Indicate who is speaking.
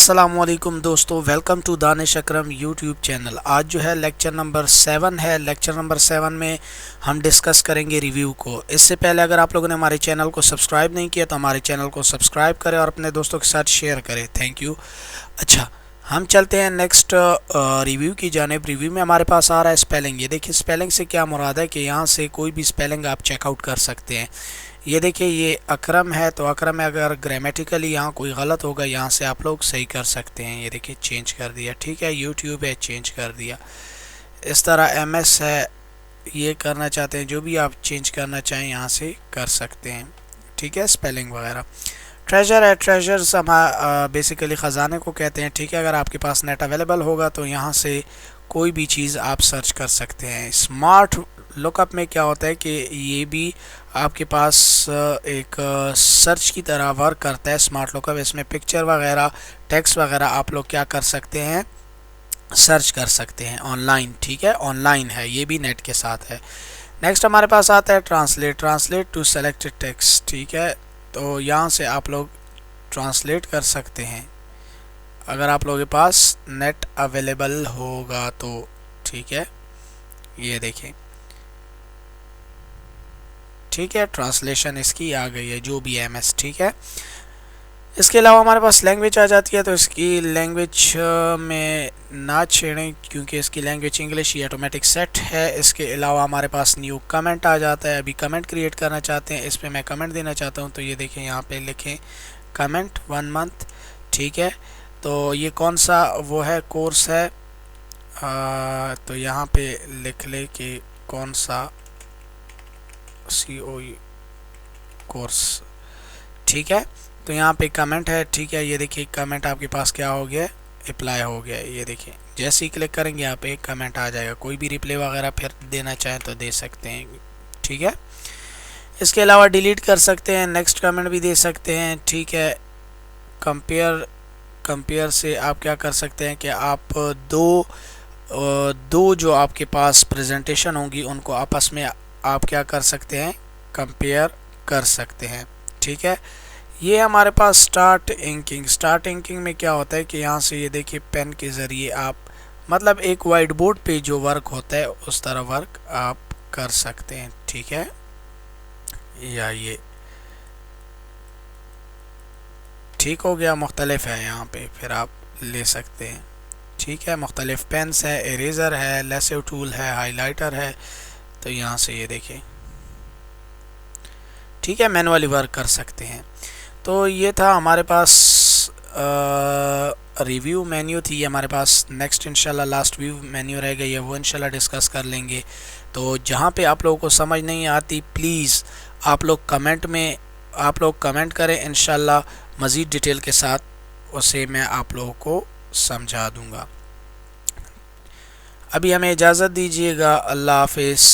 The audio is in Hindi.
Speaker 1: अस्सलामुअलैकुम दोस्तों, welcome to Danish Akram YouTube channel. आज जो है लेक्चर नंबर 7 है। लेक्चर नंबर 7 में हम डिस्कस करेंगे रिव्यू को। इससे पहले अगर आप लोगों ने हमारे चैनल को सब्सक्राइब नहीं किया तो हमारे चैनल को सब्सक्राइब करें और अपने दोस्तों के साथ शेयर करें। Thank you. अच्छा, हम चलते हैं नेक्स्ट रिव्यू की जानिब। रिव्यू में हमारे पास आ रहा है स्पेलिंग। ये देखिए स्पेलिंग से क्या मुराद है कि यहाँ से कोई भी स्पेलिंग आप चेकआउट कर सकते हैं। ये देखिए ये अकरम है, तो अकरम में अगर ग्रामेटिकली यहाँ कोई गलत होगा यहाँ से आप लोग सही कर सकते हैं। ये देखिए चेंज कर दिया, ठीक है। यूट्यूब है, चेंज कर दिया। इस तरह एमएस है, ये करना चाहते हैं जो भी आप चेंज करना चाहें यहाँ से कर सकते हैं, ठीक है, स्पेलिंग वगैरह। ट्रेजर है, ट्रेजर्स हम बेसिकली ख़जाने को कहते हैं, ठीक है। अगर आपके पास नेट अवेलेबल होगा तो यहाँ से कोई भी चीज़ आप सर्च कर सकते हैं। स्मार्ट लुकअप में क्या होता है कि ये भी आपके पास एक सर्च की तरह वर्क करता है। स्मार्ट लुकअप, इसमें पिक्चर वगैरह, टेक्स्ट वगैरह आप लोग क्या कर सकते हैं, सर्च कर सकते हैं ऑनलाइन, ठीक है। ऑनलाइन है, ये भी नेट के साथ है। नेक्स्ट हमारे पास आता है translate. Translate to selected text, ठीक है। तो यहाँ से आप लोग ट्रांसलेट कर सकते हैं अगर आप लोगों के पास नेट अवेलेबल होगा तो, ठीक है। ये देखें, ठीक है, ट्रांसलेशन इसकी आ गई है, जो भी एमएस, ठीक है। इसके अलावा हमारे पास लैंग्वेज आ जाती है, तो इसकी लैंग्वेज में ना छेड़ें क्योंकि इसकी लैंग्वेज इंग्लिश ही ऑटोमेटिक सेट है। इसके अलावा हमारे पास न्यू कमेंट आ जाता है। अभी कमेंट क्रिएट करना चाहते हैं, इस पर मैं कमेंट देना चाहता हूं, तो ये देखें यहाँ पे लिखें कमेंट 1 मंथ, ठीक है। तो ये कौन सा वो है, कोर्स है, तो यहाँ पे लिख ले कि कौन सा COE कोर्स, ठीक है। तो यहाँ पे कमेंट है, ठीक है। ये देखिए कमेंट आपके पास क्या हो गया, अप्लाई हो गया। ये देखिए जैसे ही क्लिक करेंगे यहाँ पे एक कमेंट आ जाएगा। कोई भी रिप्लाई वगैरह फिर देना चाहें तो दे सकते हैं, ठीक है। इसके अलावा डिलीट कर सकते हैं, नेक्स्ट कमेंट भी दे सकते हैं, ठीक है। कंपेयर से आप क्या कर सकते हैं कि आप दो जो आपके पास प्रेजेंटेशन होंगी उनको आपस में आप क्या कर सकते हैं, कंपेयर कर सकते हैं, ठीक है। ये हमारे पास स्टार्ट इंकिंग। स्टार्ट इंकिंग में क्या होता है कि यहाँ से ये देखिए पेन के ज़रिए आप मतलब एक वाइट बोर्ड पे जो वर्क होता है उस तरह वर्क आप कर सकते हैं, ठीक है। या ये ठीक हो गया, मुख्तलिफ है यहाँ पे फिर आप ले सकते हैं, ठीक है। मुख्तलिफ पेन्स है, इरेज़र है, लेसिव टूल है, हाइलाइटर है, तो यहाँ से ये देखें, ठीक है, मैनुअली वर्क कर सकते हैं। तो ये था हमारे पास रिव्यू मेन्यू थी हमारे पास। नेक्स्ट इंशाल्लाह लास्ट व्यू मेन्यू रह गई है, वो इंशाल्लाह डिस्कस कर लेंगे। तो जहाँ पे आप लोगों को समझ नहीं आती प्लीज़ आप लोग कमेंट करें, इंशाल्लाह मज़ीद डिटेल के साथ उसे मैं आप लोगों को समझा दूँगा। अभी हमें इजाज़त दीजिएगा, अल्लाह हाफिज़।